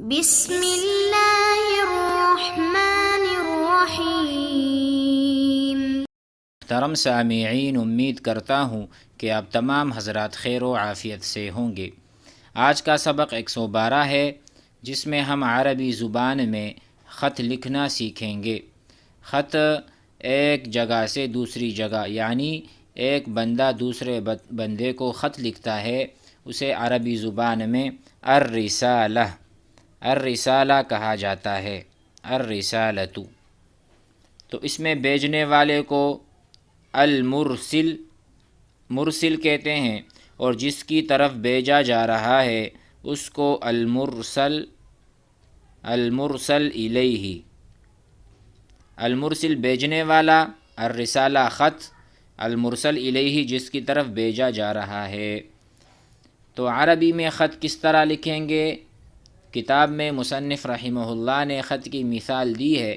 بسم اللہ الرحمن الرحیم۔ محترم سامعین، امید کرتا ہوں کہ آپ تمام حضرات خیر و عافیت سے ہوں گے۔ آج کا سبق 112 ہے، جس میں ہم عربی زبان میں خط لکھنا سیکھیں گے۔ خط ایک جگہ سے دوسری جگہ، یعنی ایک بندہ دوسرے بندے کو خط لکھتا ہے، اسے عربی زبان میں الرسالہ کہا جاتا ہے، الرسالۃ۔ تو اس میں بھیجنے والے کو مرسل کہتے ہیں، اور جس کی طرف بھیجا جا رہا ہے اس کو المرسل الیہ۔ المرسل بھیجنے والا، الرسالہ خط، المرسل الیہ جس کی طرف بھیجا جا رہا ہے۔ تو عربی میں خط کس طرح لکھیں گے؟ کتاب میں مصنف رحمہ اللہ نے خط کی مثال دی ہے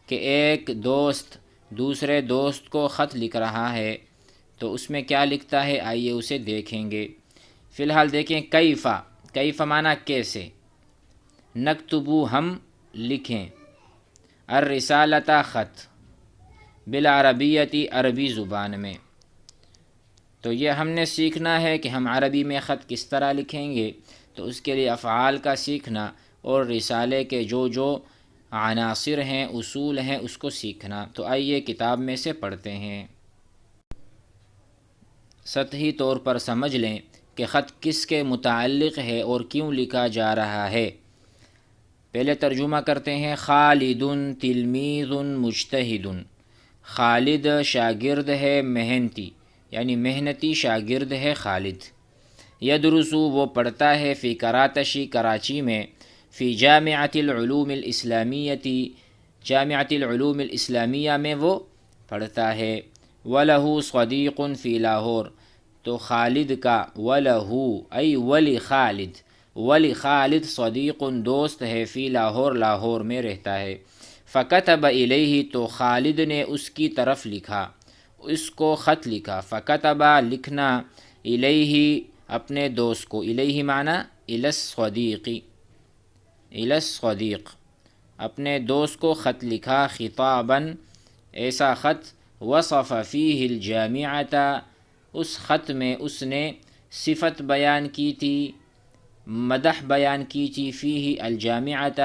کہ ایک دوست دوسرے دوست کو خط لکھ رہا ہے، تو اس میں کیا لکھتا ہے، آئیے اسے دیکھیں گے۔ فی الحال دیکھیں کیف معنی کیسے، نکتبو ہم لکھیں، الرسالۃ خط، بالعربیتی عربی زبان میں۔ تو یہ ہم نے سیکھنا ہے کہ ہم عربی میں خط کس طرح لکھیں گے، تو اس کے لیے افعال کا سیکھنا اور رسالے کے جو عناصر ہیں، اصول ہیں، اس کو سیکھنا۔ تو آئیے کتاب میں سے پڑھتے ہیں۔ سطحی طور پر سمجھ لیں کہ خط کس کے متعلق ہے اور کیوں لکھا جا رہا ہے۔ پہلے ترجمہ کرتے ہیں۔ خالد تلمیذ مجتہد، خالد شاگرد ہے محنتی، یعنی محنتی شاگرد ہے خالد۔ یدرس وہ پڑھتا ہے، فی کراتشی کراچی میں، فی جامعۃ العلوم الاسلامیتی جامعۃ العلوم الاسلامیہ میں وہ پڑھتا ہے۔ وَلَهُ صدیق فی لاہور، تو خالد کا وَلَهُ ای خالد صدیق صدیق ہے، فی لاہور لاہور میں رہتا ہے۔ فَكَتَبَ إِلَيْهِ، تو خالد نے اس کی طرف لکھا، اس کو خط لکھا۔ فَكَتَبَ لکھنا، إِلَيْهِ اپنے دوست کو، إِلَيْهِ معنی إِلَى الصدیق، اپنے دوست کو خط لکھا۔ خطاباً ایسا خط، وصف فیہ الجامعۃ، اس خط میں اس نے صفت بیان کی تھی، مدح بیان کی تھی، فیہ الجامعۃ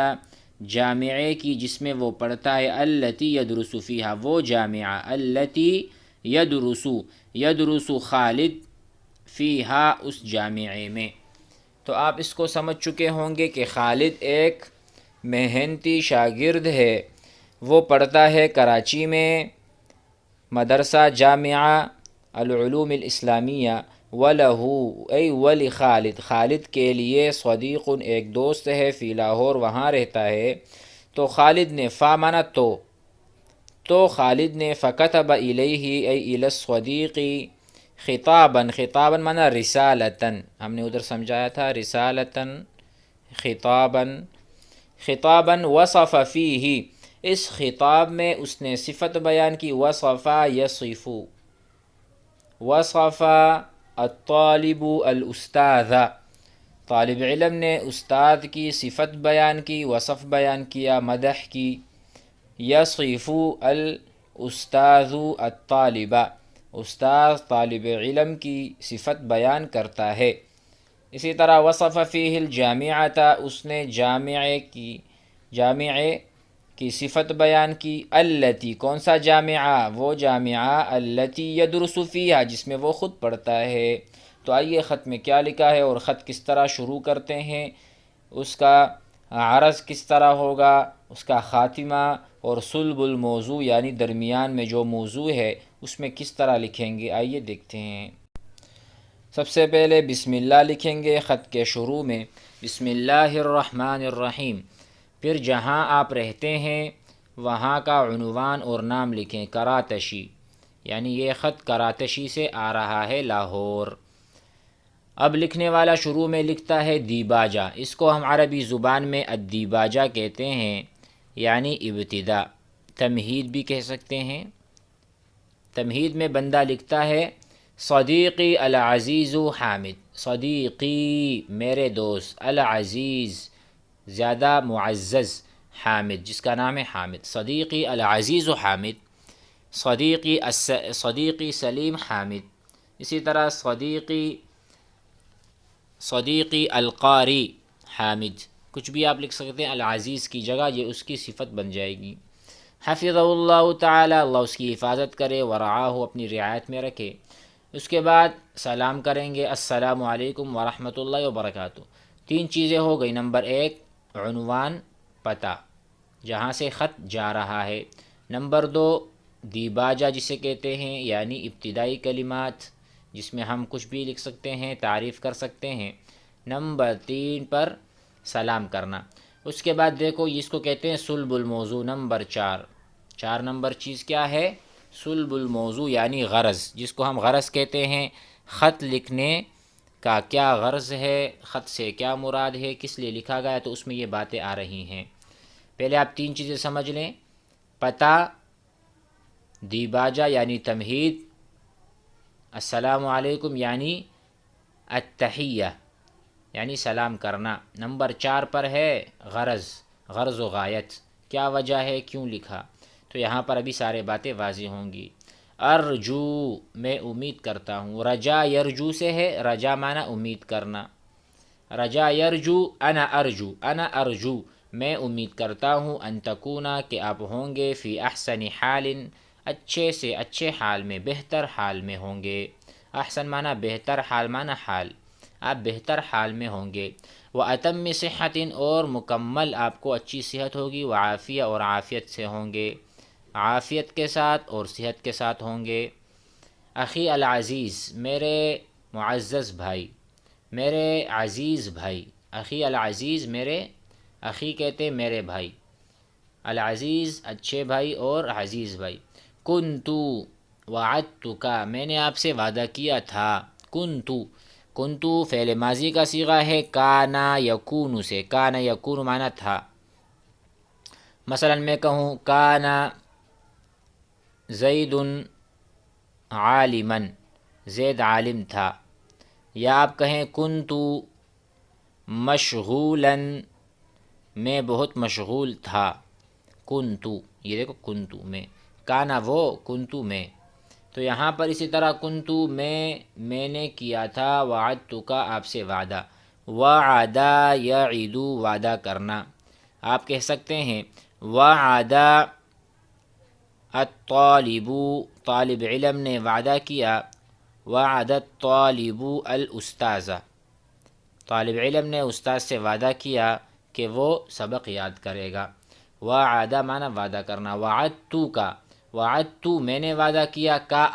جامعے کی جس میں وہ پڑھتا ہے، التی یدرس فیہا وہ جامعہ، التی یدرس خالد فیہا اس جامعے میں۔ تو آپ اس کو سمجھ چکے ہوں گے کہ خالد ایک محنتی شاگرد ہے، وہ پڑھتا ہے کراچی میں مدرسہ جامعہ العلوم الاسلامیہ۔ وَلَهُ ای ولخالد، خالد کے لیے صدیق ایک دوست ہے، فی لاہور وہاں رہتا ہے۔ تو خالد نے معنی تو خالد نے فَكَتَبَ إِلَيْهِ ای إِلَى الصدیق خطاباً معنی رسالتاً، ہم نے ادھر سمجھایا تھا رسالتاً خطاباً وصف فیہ، اس خطاب میں اس نے صفت بیان کی، وصف الطالب الاستاذ، طالب علم نے استاد کی صفت بیان کی، وصف بیان کیا، مدح کی۔ یصف الاستاذ الطالب، استاد طالب علم کی صفت بیان کرتا ہے۔ اسی طرح وصف فیہ الجامعۃ، اس نے جامعے کی صفت بیان کی۔ التی کون سا جامعہ، وہ جامعہ، التی یدرس فیہا جس میں وہ خود پڑھتا ہے۔ تو آئیے خط میں کیا لکھا ہے اور خط کس طرح شروع کرتے ہیں، اس کا عرض کس طرح ہوگا، اس کا خاتمہ، اور صلب الموضوع یعنی درمیان میں جو موضوع ہے اس میں کس طرح لکھیں گے، آئیے دیکھتے ہیں۔ سب سے پہلے بسم اللہ لکھیں گے خط کے شروع میں، بسم اللہ الرحمن الرحیم۔ پھر جہاں آپ رہتے ہیں وہاں کا عنوان اور نام لکھیں، کراتشی، یعنی یہ خط کراتشی سے آ رہا ہے، لاہور۔ اب لکھنے والا شروع میں لکھتا ہے دیباجہ، اس کو ہم عربی زبان میں الدیباجہ کہتے ہیں، یعنی ابتدا، تمہید بھی کہہ سکتے ہیں۔ تمہید میں بندہ لکھتا ہے، صدیقی العزیز حامد، صدیقی میرے دوست، العزیز زیادہ معزز حامد، جس کا نام ہے حامد، صدیقی العزیز و حامد، صدیقی سلیم حامد، اسی طرح صدیقی القاری حامد، کچھ بھی آپ لکھ سکتے ہیں العزیز کی جگہ، یہ اس کی صفت بن جائے گی۔ حفظہ اللہ تعالی، اللہ اس کی حفاظت کرے، ورعاہ، اپنی رعایت میں رکھے۔ اس کے بعد سلام کریں گے، السلام علیکم ورحمۃ اللہ وبرکاتہ۔ تین چیزیں ہو گئی، نمبر ایک عنوان، پتہ جہاں سے خط جا رہا ہے، نمبر دو دیباجہ جسے کہتے ہیں، یعنی ابتدائی کلمات جس میں ہم کچھ بھی لکھ سکتے ہیں، تعریف کر سکتے ہیں، نمبر تین پر سلام کرنا۔ اس کے بعد دیکھو اس کو کہتے ہیں صلب الموضوع، نمبر چار نمبر چیز کیا ہے؟ صلب الموضوع یعنی غرض، جس کو ہم غرض کہتے ہیں، خط لکھنے کا کیا غرض ہے، خط سے کیا مراد ہے، کس لیے لکھا گیا، تو اس میں یہ باتیں آ رہی ہیں۔ پہلے آپ تین چیزیں سمجھ لیں، پتہ، دیباجہ یعنی تمہید، السلام علیکم یعنی التحیہ یعنی سلام کرنا، نمبر چار پر ہے غرض و غایت، کیا وجہ ہے، کیوں لکھا، تو یہاں پر ابھی سارے باتیں واضح ہوں گی۔ ارجو میں امید کرتا ہوں، رجا یرجو سے ہے، رجا معنی امید کرنا، رجا یرجو، انا ارجو میں امید کرتا ہوں، ان تکونا کہ آپ ہوں گے، فی احسن حال اچھے سے اچھے حال میں، بہتر حال میں ہوں گے، احسن معنی بہتر، حال معنی حال، آپ بہتر حال میں ہوں گے، وَأَتَمِّ صِحَّةٍ اور مکمل آپ کو اچھی صحت ہوگی، وعافیہ اور عافیت سے ہوں گے، عافیت کے ساتھ اور صحت کے ساتھ ہوں گے۔ اخی العزیز میرے معزز بھائی، میرے عزیز بھائی، اخی العزیز میرے، اخی کہتے میرے بھائی، العزیز اچھے بھائی اور عزیز بھائی۔ کنتو وعدتک میں نے آپ سے وعدہ کیا تھا، کنتو فعل ماضی کا صیغہ ہے، کانا یکون سے، کانا یکون معنی تھا، مثلا میں کہوں کانا زید عالما، زید عالم تھا، یا آپ کہیں کنتو مشغولا میں بہت مشغول تھا، کنتو، یہ دیکھو کنتو میں، کانا وہ، کنتو میں، تو یہاں پر اسی طرح کنتو میں نے کیا تھا، وعدتک آپ سے وعدہ، وعدہ یعد وعدہ کرنا، آپ کہہ سکتے ہیں وعدہ الطالب طالب علم نے وعدہ کیا، وعد الطالب الاستاذ طالب علم نے استاد سے وعدہ کیا کہ وہ سبق یاد کرے گا، وعدہ معنی وعدہ کرنا، وعدت میں نے وعدہ کیا، کا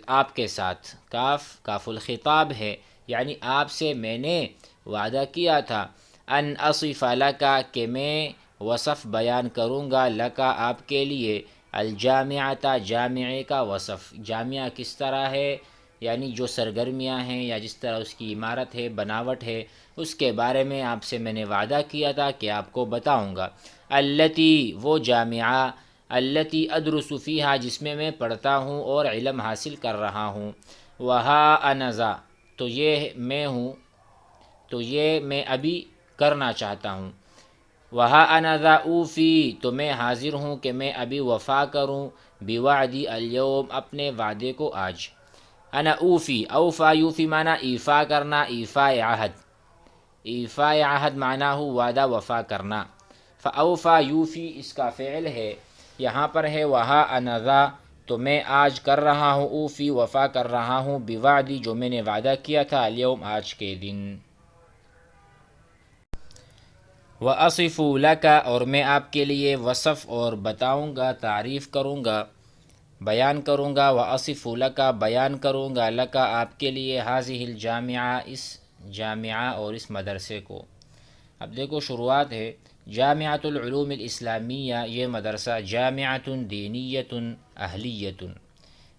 آپ کے ساتھ، کاف الخطاب ہے، یعنی آپ سے میں نے وعدہ کیا تھا، ان اصف لکا کہ میں وصف بیان کروں گا، لکا آپ کے لیے، الجامعۃ جامعے کا وصف، جامعہ کس طرح ہے، یعنی جو سرگرمیاں ہیں یا جس طرح اس کی عمارت ہے، بناوٹ ہے، اس کے بارے میں آپ سے میں نے وعدہ کیا تھا کہ آپ کو بتاؤں گا، التی وہ جامعہ، التی ادرس فیہا جس میں پڑھتا ہوں اور علم حاصل کر رہا ہوں، وہا انذا تو یہ میں ہوں، تو یہ میں ابھی کرنا چاہتا ہوں، وہا انذا اوفی تو میں حاضر ہوں کہ میں ابھی وفا کروں، بوعدی الیوم اپنے وعدے کو آج، انا اوفی، اوفا یوفی معنی ایفا کرنا، ایفا عہد معنی ہو وعدہ وفا کرنا، فاوفا یوفی اس کا فعل ہے، یہاں پر ہے وہا انذا تو میں آج کر رہا ہوں، اوفی وفا کر رہا ہوں، بوعدی جو میں نے وعدہ کیا تھا، الیوم آج کے دن، وَأَصِفُ لَكَ اور میں آپ کے لیے وصف اور بتاؤں گا، تعریف کروں گا، بیان کروں گا، وَأَصِفُ لَكَ بیان کروں گا، لَكَ آپ کے لیے، هذه الجامعہ اس جامعہ اور اس مدرسے کو۔ اب دیکھو شروعات ہے، جامعۃ العلوم الاسلامیہ، یہ مدرسہ، جامعۃ دینیۃ اہلیۃ،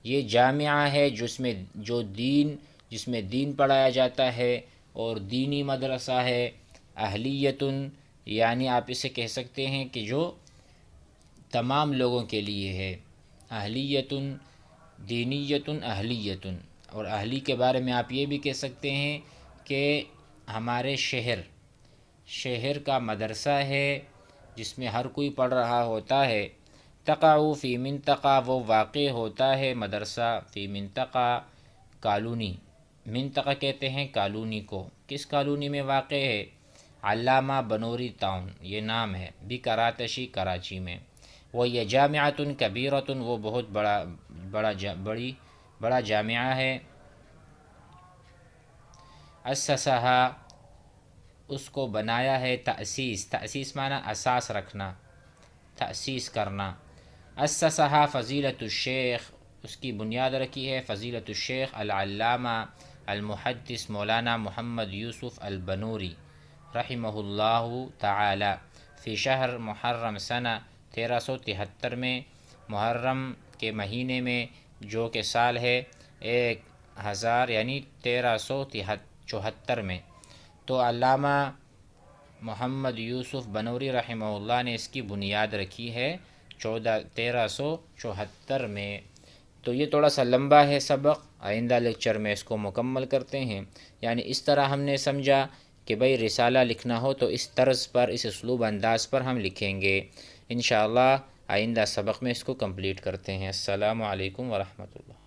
یہ جامعہ ہے جس میں دین پڑھایا جاتا ہے اور دینی مدرسہ ہے، اہلیۃ یعنی آپ اسے کہہ سکتے ہیں کہ جو تمام لوگوں کے لیے ہے، اہلیۃ دینیۃ اہلیۃ، اور اہلی کے بارے میں آپ یہ بھی کہہ سکتے ہیں کہ ہمارے شہر شہر کا مدرسہ ہے جس میں ہر کوئی پڑھ رہا ہوتا ہے، تقع فی منطقہ وہ واقع ہوتا ہے مدرسہ، فی منطقہ کالونی، منطقہ کہتے ہیں کالونی کو، کس کالونی میں واقع ہے؟ علامہ بنوری ٹاؤن یہ نام ہے، بھی کراتشی کراچی میں، وہ یہ جامعۃ کبیرۃ وہ بہت بڑا جامعہ ہے، اسسہا اس کو بنایا ہے، تأسیس معنی اساس رکھنا، تأسیس کرنا، اسسہا فضیلۃ الشیخ اس کی بنیاد رکھی ہے فضیلۃ الشیخ العلامہ المحدث مولانا محمد یوسف البنوری رحمہ اللہ تعالی، فی شہر محرم سنہ 1373 میں، محرم کے مہینے میں جو کہ سال ہے 1000 یعنی 1374 میں، تو علامہ محمد یوسف بنوری رحمہ اللہ نے اس کی بنیاد رکھی ہے 1374 میں۔ تو یہ تھوڑا سا لمبا ہے سبق، آئندہ لیکچر میں اس کو مکمل کرتے ہیں، یعنی اس طرح ہم نے سمجھا کہ بھئی رسالہ لکھنا ہو تو اس طرز پر، اس اسلوب انداز پر ہم لکھیں گے انشاءاللہ۔ آئندہ سبق میں اس کو کمپلیٹ کرتے ہیں۔ السلام علیکم ورحمۃ اللہ۔